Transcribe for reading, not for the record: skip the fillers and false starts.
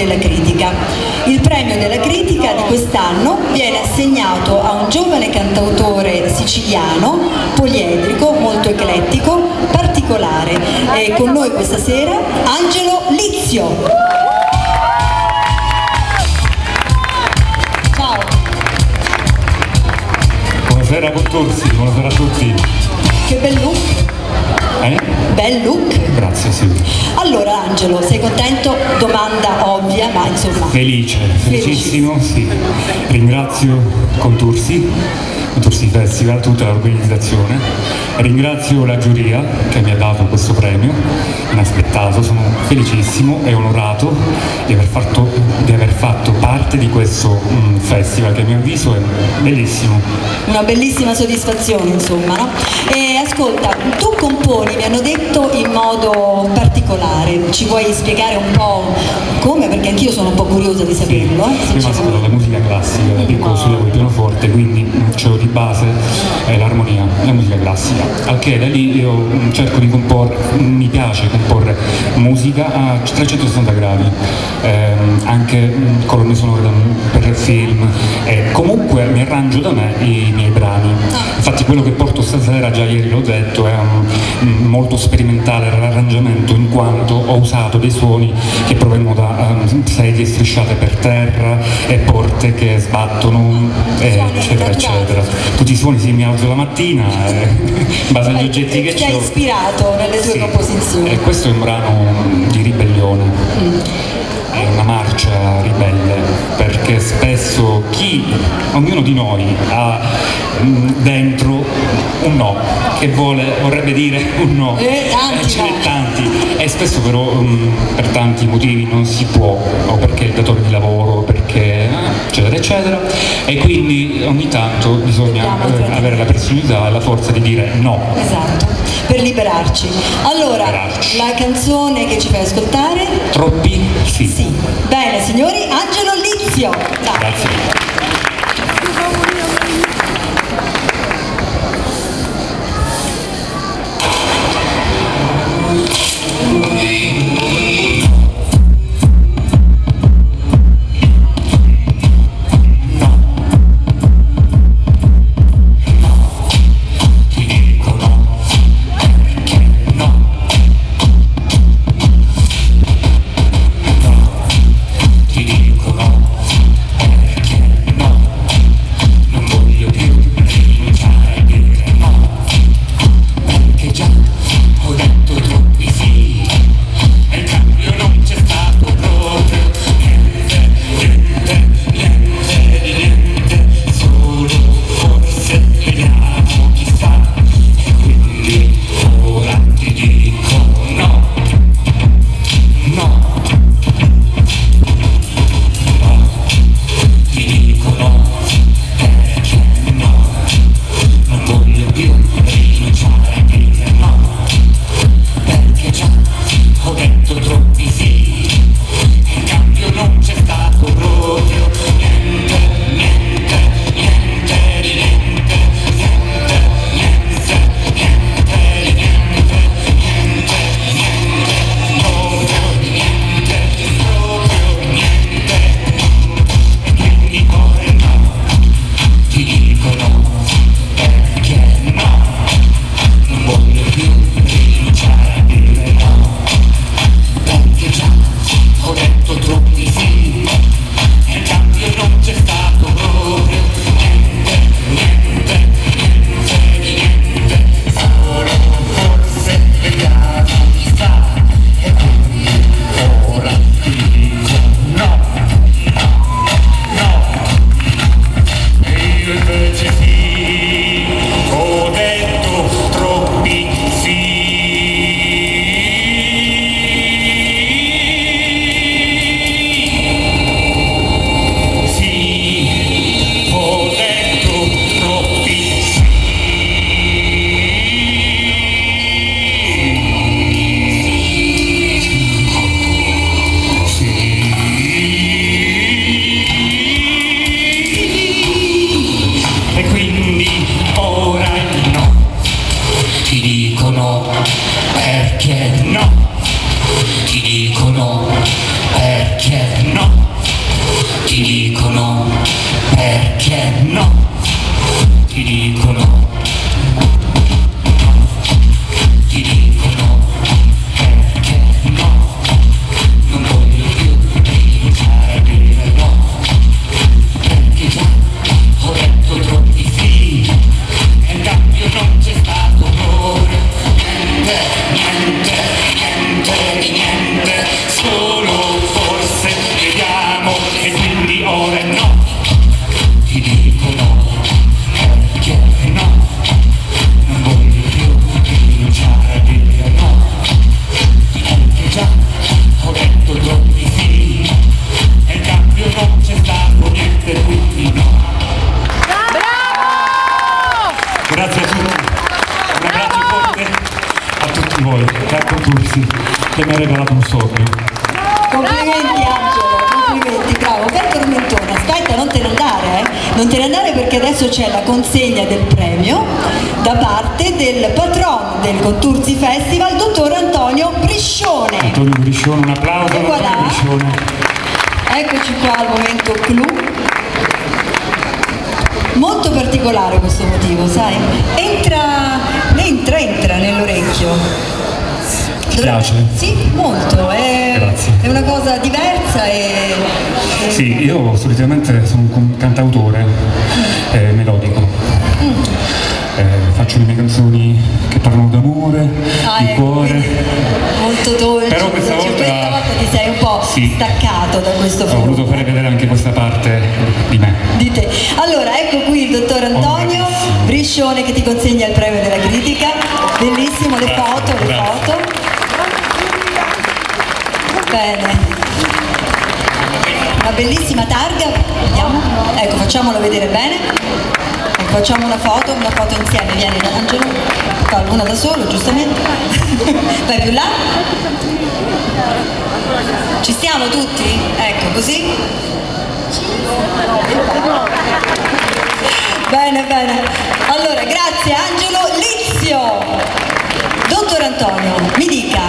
della critica. Il premio della critica di quest'anno viene assegnato a un giovane cantautore siciliano, poliedrico, molto eclettico, particolare. E con noi questa sera Angelo Lizio. Ciao. Buonasera Contursi, buonasera a tutti. Che bel look. Bel look. Grazie, sì. Allora Angelo, sei contento? Domanda ovvia, ma insomma. Felicissimo, sì. Ringrazio Contursi Festival, tutta l'organizzazione. Ringrazio la giuria che mi ha dato questo premio, inaspettato, sono felicissimo e onorato di aver fatto parte di questo festival che a mio avviso è bellissimo. Una bellissima soddisfazione, insomma, no? E ascolta, tu componi, mi hanno detto, in modo particolare, ci vuoi spiegare un po' come? Perché anch'io sono un po' curiosa di saperlo. Io ascolto la musica classica, da piccolo studiavo il pianoforte, quindi c'ho di base l'armonia, la musica classica, al che da lì io cerco di comporre, mi piace comporre musica a 360 gradi, anche colonne sonore per film, comunque mi arrangio da me i miei brani. Infatti quello che porto stasera, già ieri l'ho detto, è molto sperimentale l'arrangiamento, in quanto ho usato dei suoni che provengono da sedie strisciate per terra e porte che sbattono, eccetera eccetera. Tutti i suoni, sì, mi alzo la mattina in base agli oggetti che ti ha ho. ispirato nelle tue composizioni. E questo è un brano di ribellione, è una marcia ribelle, perché spesso ognuno di noi ha dentro un no, che vorrebbe dire un no, ce n'è tanti, e spesso però per tanti motivi non si può, o perché il datore di lavoro, perché eccetera eccetera, e quindi ogni tanto bisogna avere la personalità e la forza di dire no. Esatto, per liberarci. Allora, la canzone che ci fai ascoltare? Troppi sì. Sì. Bene signori, Angelo Lizio. Dai. Grazie. Ti no, ti dicono perché no, ti dicono, ti dicono perché no, non voglio più rinunciare a dire no, perché già ho detto troppi sì, e in cambio non c'è stato amore, niente, solo forse vediamo e quindi ora è no, ti dicono perché no, non voglio più rinunciare a dire no, perché già ho detto troppi sì, e in cambio non c'è stato niente, quindi no. Grazie a tutti, un abbraccio forte a tutti voi, a Contursi, che mi ha regalato un sogno. Complimenti Angelo, complimenti, bravo, per tormentone. Aspetta, non te ne andare, non te ne andare, perché adesso c'è la consegna del premio da parte del patrono del Contursi Festival, dottor Antonio Briscione. Antonio Briscione, un applauso ad Antonio Briscione. Eccoci qua al momento clou. Molto particolare questo motivo, sai? Entra nell'orecchio. Ti piace? Sì, molto, Grazie. È una cosa diversa e... Sì, io solitamente sono un cantautore melodico. Faccio le mie canzoni che parlano d'amore, di cuore. Molto dolce. Però questa volta ti sei un po' staccato da questo film. Ho voluto fare vedere anche questa parte di me. Di te. Allora, ecco qui il dottor Antonio Briscione che ti consegna il premio della critica. Bellissimo, le foto. Bene. Una bellissima targa. Vediamo. Ecco, facciamolo vedere bene. Ecco, facciamo una foto insieme. Vieni Angelo. Fa una da solo, giustamente. Vai più là. Ci stiamo tutti? Ecco, così. Bene. Allora, grazie Angelo. Lizio. Dottor Antonio, mi dica,